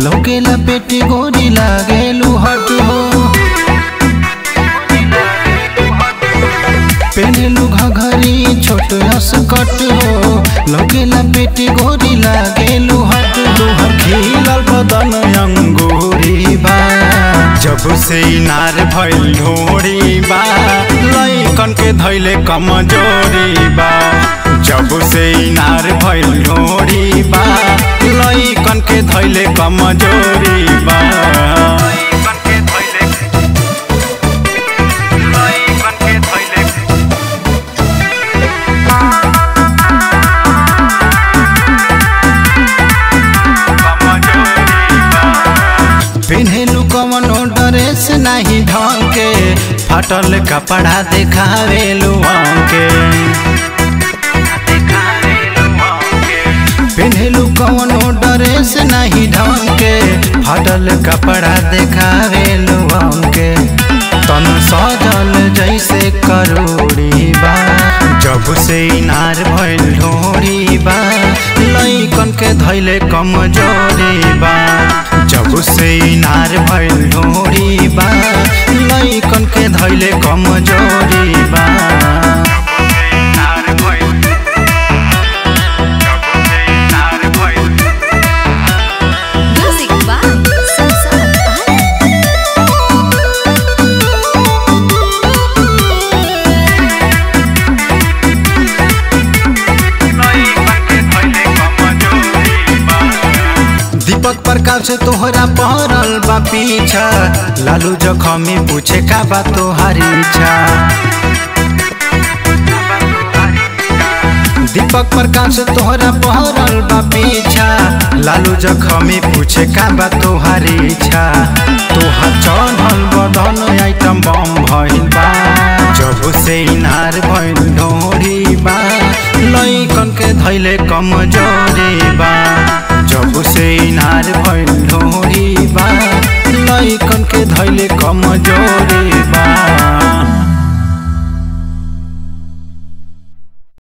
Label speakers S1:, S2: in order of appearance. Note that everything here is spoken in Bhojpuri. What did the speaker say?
S1: लौकेला पेटी गोरी लागेलू हट हो। पेनेलू घघरी छोट स्कर्ट हो, लौकेला पेटी गोरी लागेलू हट हो। तोहर खिलल बदन अंगूरी बा, जब से इनार भइल ढोरी बा, लइकन के धैले कमजोरी बा। जब से इनार भइल ढोरी बा, लइकन के धैले कमजोरी बा। पेन्हेलू कवनो ड्रेस नहीं ढंग के, फाटल कपड़ा देखावेलू हमके। पेन्हेलू कवनो ड्रेस नहीं ढंग के, फाटल कपड़ा देखावेलू हमके। तन सजल जैसे करोड़ी बा, जब से इनार भइल ढोरी बा, लइकन के धैले कमजोरी बा। जब से इनार भइल ढोरी बा, लइकन के धैले कमजोरी बा। दीपक प्रकाश से तोहरा पहरल बा पीछा, लालू जखमी पूछे का बा तोहारी इच्छा। दीपक प्रकाश से तोहरा पहरल बा पीछा, लालू जखमी पूछे का बा तोहारी इच्छा। तोहर चढ़ल बदन आइटम बम भइल बा, जब से इनार भइल ढोरी बा, लइकन के धैले कमजोरी बा। जब से इनार भइल ढोरी बा, लइकन के धैले कमजोरी बा।